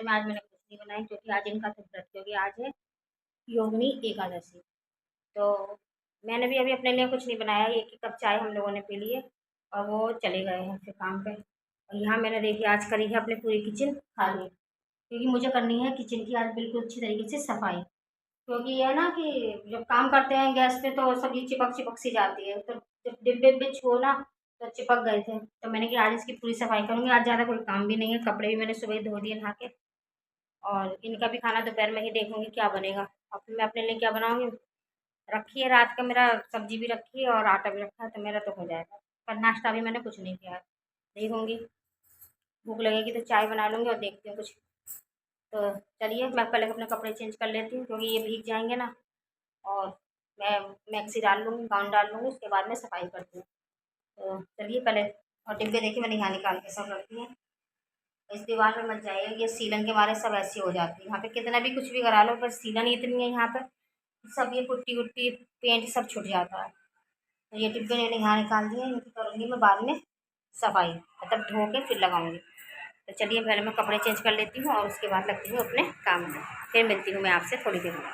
में आज मैंने कुछ नहीं बनाई, क्योंकि आज इनका तो व्रत, क्योंकि आज है योगिनी एकादशी। तो मैंने भी अभी अपने लिए कुछ नहीं बनाया, एक ही कप चाय हम लोगों ने पी ली है और वो चले गए हैं फिर काम पे। और यहाँ मैंने देखिए आज करी है अपनी पूरी किचन खाली, क्योंकि मुझे करनी है किचन की आज बिल्कुल अच्छी तरीके से सफाई। क्योंकि ये है ना कि जब काम करते हैं गैस पे तो सब्जी चिपक चिपक सी जाती है, तो जब डिब्बे विब्बे छुओ ना तो चिपक गए थे, तो मैंने कहा आज इसकी पूरी सफाई करूँगी। आज ज़्यादा कोई काम भी नहीं है, कपड़े भी मैंने सुबह ही धो दिए नहा के, और इनका भी खाना दोपहर में ही देखूंगी क्या बनेगा। और फिर मैं अपने लिए क्या बनाऊंगी, रखी है रात का, मेरा सब्जी भी रखी है और आटा भी रखा है, तो मेरा तो हो जाएगा। पर नाश्ता भी मैंने कुछ नहीं किया है, देखूंगी भूख लगेगी तो चाय बना लूँगी और देखती हूँ कुछ। तो चलिए मैं पहले अपने कपड़े चेंज कर लेती हूँ, क्योंकि ये भीग जाएंगे ना। और मैं मैक्सी डाल लूँगी, गाउन डाल लूँगी, उसके बाद में सफाई करती हूँ। तो चलिए पहले, और डिब्बे देखिए मैंने यहाँ निकाल के सब रखी है। इस दीवार में मत जाइए, ये सीलन के मारे सब ऐसी हो जाती है, यहाँ पे कितना भी कुछ भी करा लो पर सीलन ही इतनी है यहाँ पे, सब ये पुट्टी वुट्टी पेंट सब छुट जाता है। तो ये डिब्बे मैंने यहाँ निकाल दिए, इनकी करूँगी मैं बाद में सफाई, मतलब धो के फिर लगाऊंगी। तो चलिए पहले मैं कपड़े चेंज कर लेती हूँ और उसके बाद लगती हूँ अपने काम में, फिर मिलती हूँ मैं आपसे थोड़ी देर में।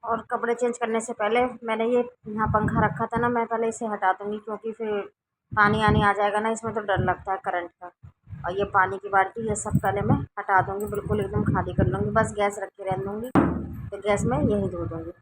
और कपड़े चेंज करने से पहले मैंने ये यहाँ पंखा रखा था ना, मैं पहले इसे हटा दूँगी, क्योंकि फिर पानी आने आ जाएगा ना इसमें, तो डर लगता है करंट का। और ये पानी की बाल्टी ये सब पहले मैं हटा दूँगी, बिल्कुल एकदम खाली कर लूँगी, बस गैस रखी रहने दूँगी, तो गैस में यही धो दूँगी।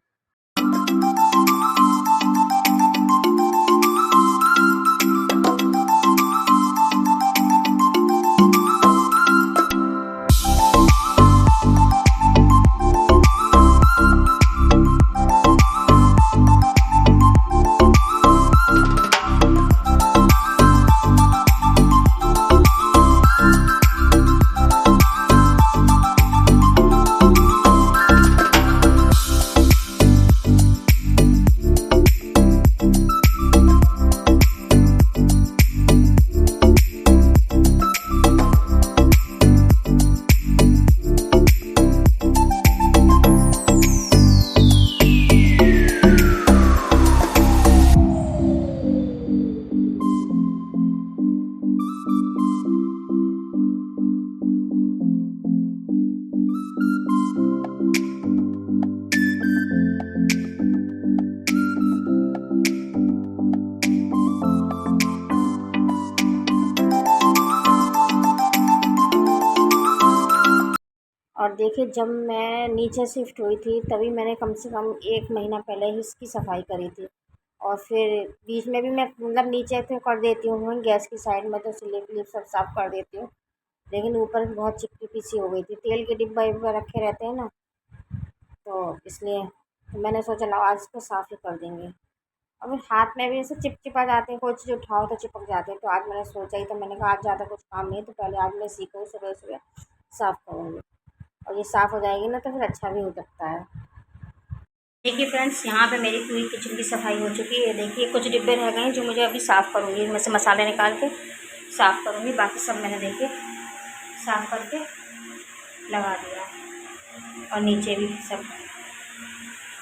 और देखिए जब मैं नीचे शिफ्ट हुई थी तभी मैंने कम से कम 1 महीना पहले ही इसकी सफाई करी थी। और फिर बीच में भी मैं मतलब नीचे तो कर देती हूँ, वहीं गैस की साइड में तो स्लिप विप सब साफ़ कर देती हूँ, लेकिन ऊपर भी बहुत चिपचिपी सी हो गई थी, तेल के डिब्बे विब्बे रखे रहते हैं ना, तो इसलिए तो मैंने सोचा लाओ आज इसको साफ़ ही कर देंगे। और फिर हाथ में भी ऐसे चिपचिपा जाते हैं, कोई चीज़ उठाओ तो चिपक जाते हैं, तो आज मैंने सोचा ही, तो मैंने कहा आज ज़्यादा कुछ काम नहीं है, तो पहले आज मैं सीखूँ, सुबह सुबह साफ़ करूँगी, और ये साफ़ हो जाएगी ना तो फिर अच्छा भी हो सकता है। देखिए फ्रेंड्स, यहाँ पे मेरी पूरी किचन की सफाई हो चुकी है। देखिए कुछ डिब्बे रह गए हैं जो मुझे अभी साफ़ करूँगी, इनमें से मसाले निकाल के साफ़ करूँगी, बाकी सब मैंने देखिए साफ़ करके लगा दिया। और नीचे भी सब,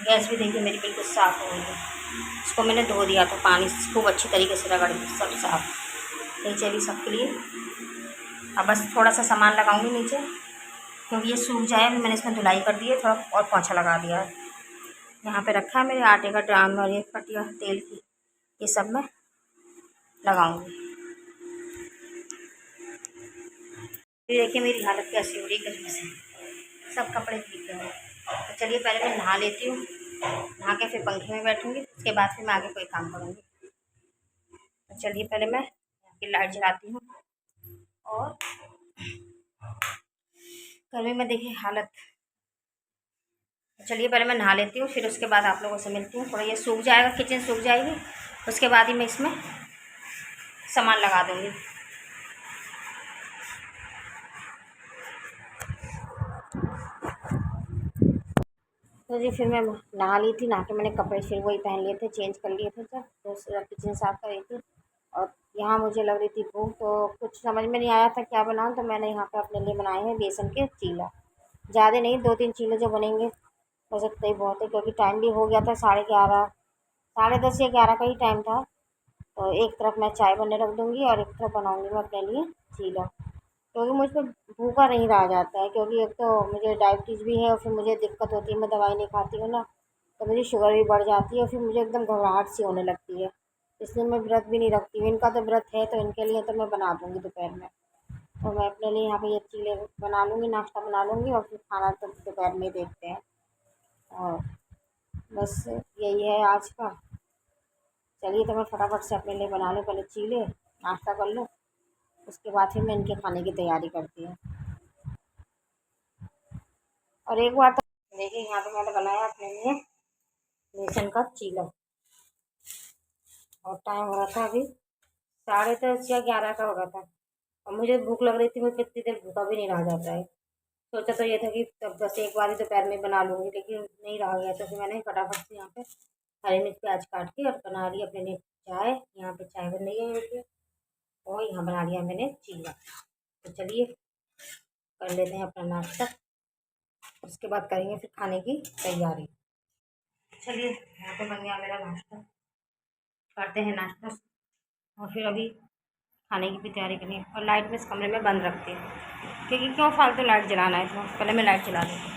गैस भी देखिए मेरी बिल्कुल साफ़ हो गई है, इसको मैंने धो दिया था पानी से खूब अच्छी तरीके से रगड़ के, सब साफ़ नीचे भी सब क्लीन। अब बस थोड़ा सा सामान लगाऊंगी नीचे, क्योंकि ये सूख जाए, मैंने इसमें धुलाई कर दी है, थोड़ा और पोंछा लगा दिया है। यहाँ पे रखा है मेरे आटे का ड्राम और ये कटिया तेल की, ये सब मैं लगाऊंगी। ये देखिए मेरी हालत कैसी हो रही है गर्मी से, सब कपड़े भीग गए हैं। तो चलिए पहले मैं नहा लेती हूँ, नहा के फिर पंखे में बैठूँगी, उसके बाद फिर मैं आगे कोई काम करूँगी। तो चलिए पहले मैं यहाँ की लाइट जलाती हूँ, और गर्मी में देखिए हालत। चलिए पहले मैं नहा लेती हूँ, फिर उसके बाद आप लोगों से मिलती हूँ। थोड़ा ये सूख जाएगा, किचन सूख जाएगी, उसके बाद ही मैं इसमें सामान लगा दूँगी। तो जी फिर मैं नहा ली थी, नहा के मैंने कपड़े फिर वही पहन लिए थे, चेंज कर लिए थे सब, तो किचन साफ़ कर रही थी। और यहाँ मुझे लग रही थी भूख, तो कुछ समझ में नहीं आया था क्या बनाऊँ, तो मैंने यहाँ पे अपने लिए बनाए हैं बेसन के चीला। ज़्यादा नहीं, 2-3 चीले जो बनेंगे हो सकता ही बहुत है, क्योंकि टाइम भी हो गया था 11:30, 10:30 या 11 का ही टाइम था। तो एक तरफ मैं चाय बनने रख दूँगी और एक तरफ बनाऊँगी मैं अपने लिए चीला। क्योंकि मुझ पे भूखा नहीं रहा जाता है, क्योंकि एक तो मुझे डायबिटीज़ भी है और फिर मुझे दिक्कत होती है, मैं दवाई नहीं खाती हूँ ना, तो मेरी शुगर भी बढ़ जाती है और फिर मुझे एकदम घबराहट सी होने लगती है। इसलिए मैं व्रत भी नहीं रखती हूँ। इनका तो व्रत है तो इनके लिए तो मैं बना दूँगी दोपहर में। तो मैं अपने लिए यहाँ पे ये चीज़ें बना लूँगी, नाश्ता बना लूँगी और फिर खाना तो दोपहर में देखते हैं। और बस यही है आज का। चलिए तो मैं फटाफट से अपने लिए बना लूँ, पहले चीले नाश्ता कर लूँ, उसके बाद फिर मैं इनके खाने की तैयारी करती हूँ। और एक बार तो देखिए यहाँ पे मैंने बनाया अपने लिए बेसन का चीला, और टाइम हो रहा था अभी 10:30 या 11 का हो रहा था, और मुझे भूख लग रही थी। मुझे कितनी देर भूखा भी नहीं रहा जाता है। सोचा तो ये था कि तब बस एक बार ही दोपहर में बना लूँगी, लेकिन नहीं रहा गया, तो फिर मैंने फटाफट से यहाँ पे हरी मिर्च प्याज काट के और बना लिया अपने लिए चाय। यहाँ पे चाय बन रही है मेरे लिए, और यहाँ बना लिया मैंने चीला। तो चलिए कर लेते हैं अपना नाश्ता, उसके बाद करेंगे फिर खाने की तैयारी। चलिए यहाँ पे बन गया मेरा नाश्ता, करते हैं नाश्ता और फिर अभी खाने की भी तैयारी करनी है। और लाइट में इस कमरे में बंद रखती हूँ, क्योंकि क्यों फालतू लाइट जलाना है, तो पहले मैं लाइट जला देती हूँ।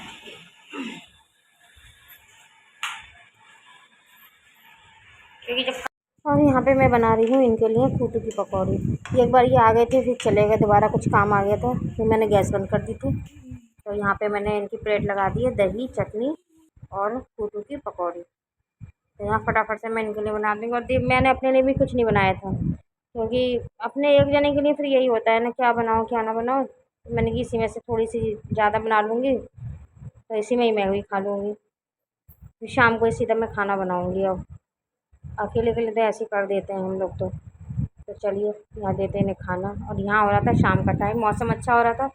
क्योंकि जब और यहाँ पे मैं बना रही हूँ इनके लिए कूटू की पकौड़ी। एक बार ये आ गए थे, फिर चले गए, दोबारा कुछ काम आ गया था, फिर मैंने गैस बंद कर दी थी। तो यहाँ पे मैंने इनकी प्लेट लगा दी है, दही चटनी और कूटू की पकौड़ी। तो यहाँ फटाफट से मैं इनके लिए बना दूँगी। और मैंने अपने लिए भी कुछ नहीं बनाया था, क्योंकि अपने एक जने के लिए फिर यही होता है ना, क्या बनाऊँ क्या ना बनाऊँ। तो मैंने कि इसी में से थोड़ी सी ज़्यादा बना लूँगी, तो इसी में ही मैं भी खा लूँगी। फिर शाम को इसी तरह मैं खाना बनाऊँगी। अब अकेले के लिए तो ऐसे ही कर देते हैं हम लोग तो। तो चलिए यहाँ देते हैं इन्हें खाना। और यहाँ हो रहा था शाम का टाइम, मौसम अच्छा हो रहा था,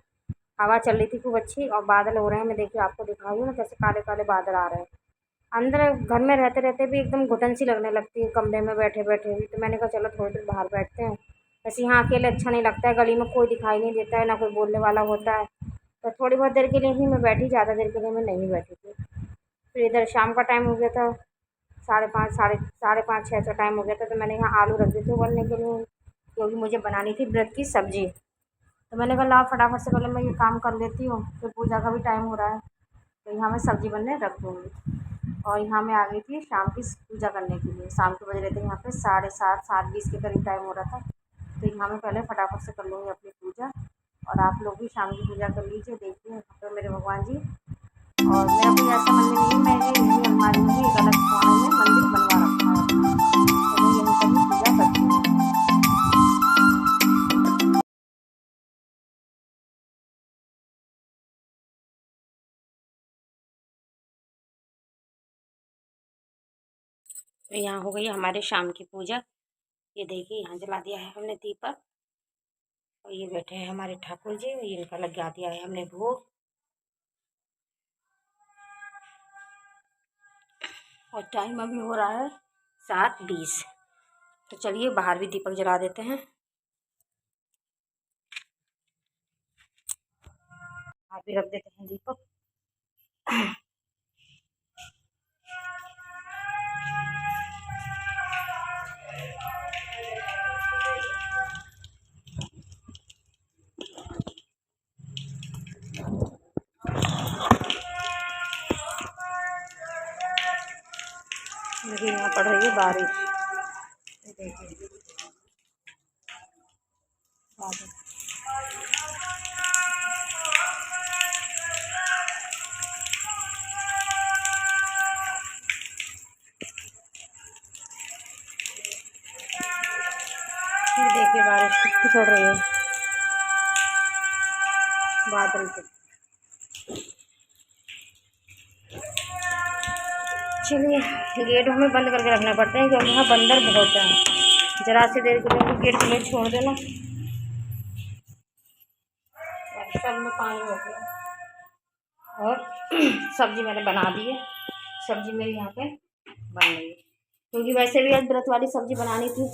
हवा चल रही थी खूब अच्छी, और बादल हो रहे हैं। मैं देखिए आपको दिखा रही हूँ ना, कैसे काले काले बादल आ रहे हैं। अंदर घर में रहते रहते भी एकदम घुटन सी लगने लगती है, कमरे में बैठे बैठे भी। तो मैंने कहा चलो थोड़ी देर बाहर बैठते हैं। वैसे यहाँ अकेले अच्छा नहीं लगता है, गली में कोई दिखाई नहीं देता है, ना कोई बोलने वाला होता है। तो थोड़ी बहुत देर के लिए ही मैं बैठी, ज़्यादा देर के लिए मैं नहीं बैठी थी। फिर इधर शाम का टाइम हो गया था, 5:30 साढ़े 5 6 का टाइम हो गया था। तो मैंने यहाँ आलू रख दिए थे उबलने के लिए, क्योंकि मुझे बनानी थी व्रत की सब्ज़ी। तो मैंने कहा लाओ फटाफट से पहले मैं ये काम कर लेती हूँ, फिर पूजा का भी टाइम हो रहा है। तो यहाँ मैं सब्ज़ी बनने रख दूँगी। और यहाँ मैं आ गई थी शाम की पूजा करने के लिए। शाम के बज रहे थे यहाँ पे 7:30 7:20 के करीब टाइम हो रहा था। तो यहाँ मैं पहले फटाफट से कर लूँगी अपनी पूजा, और आप लोग भी शाम की पूजा कर लीजिए। देखिए यहाँ पे मेरे भगवान जी, और मेरा कोई ऐसा मंदिर नहीं है, मैं यही अलमारी में ही एक अलग कोने में मंदिर बनवा रखा है अपना, तो मैं यहीं पर ही पूजा करती हूँ। तो यहाँ हो गई हमारे शाम की पूजा। ये देखिए यहाँ जला दिया है हमने दीपक, और ये बैठे हैं हमारे ठाकुर जी, ये इनका लगा दिया है हमने भोग। और टाइम अभी हो रहा है 7:20। तो चलिए बाहर भी दीपक जला देते हैं। आप भी रख देते हैं दीपक। देखिए यहाँ पड़ रही है बारिश, देखिए बादल। ये देखिए बारिश कितनी पड़ रही है, बादल पे। चलिए गेट हमें बंद करके रखना पड़ता है, क्योंकि यहाँ बंदर बहुत है। जरा सी देर के लिए गेट खुले छोड़ देना, सब में पानी हो गया। और सब्जी मैंने बना दी है, सब्जी मेरी यहाँ पे बन रही है, क्योंकि वैसे भी आज व्रत वाली सब्जी बनानी थी,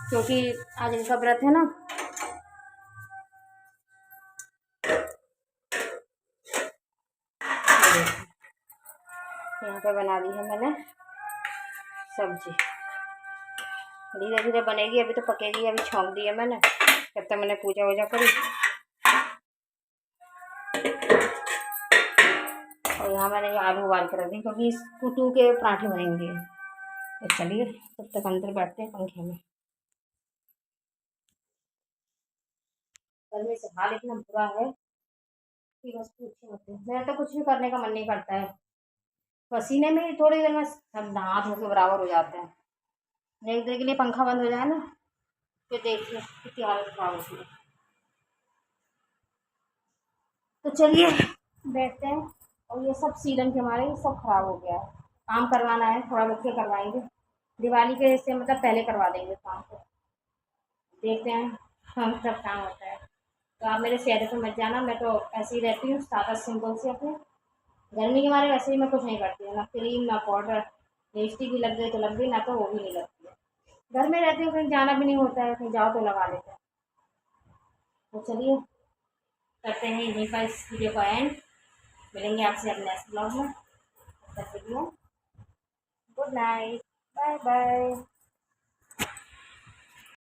क्योंकि आज इनका व्रत है ना। यहाँ पे बना दी है मैंने सब्जी, धीरे धीरे बनेगी, अभी तो पकेगी, अभी छोंक दी है मैंने, जब तक मैंने पूजा वूजा करी। और यहाँ मैंने ये आलू उबाल के रख दी क्योंकि इस कुटू के पराठे बनेंगे। तो चलिए तब तक अंदर बैठते हैं पंखे में। गर्मी से हाल इतना बुरा है कि बस पूछिए मत। मेरा तो कुछ भी करने का मन नहीं करता है। पसीने में ही थोड़ी देर में सब नहा धो के बराबर हो जाते हैं। एक देर के लिए पंखा बंद हो जाए ना, फिर देखिए कितनी हालत खराब होती है। तो चलिए बैठते हैं। और ये सब सीलन के हमारे ये सब खराब हो गया है। काम करवाना है, थोड़ा बहुत के करवाएंगे। दिवाली के से मतलब पहले करवा देंगे काम को। देखते हैं हम सब काम होता है। तो आप मेरे शहर पे मत जाना, मैं तो ऐसे ही रहती हूँ सादा सिंपल से अपने। गर्मी के मारे वैसे ही मैं कुछ नहीं करती हूँ, ना क्रीम ना पाउडर। लिपस्टिक भी लग गई तो लग गई, ना तो वो भी नहीं लगती है। घर में रहती हूँ, कहीं जाना भी नहीं होता है, कहीं जाओ तो लगा लेते हैं। तो चलिए करते हैं यहीं पर इस वीडियो को एंड। मिलेंगे आपसे अपने नेक्स्ट ब्लॉग में। तब तक के लिए गुड नाइट, बाय बाय।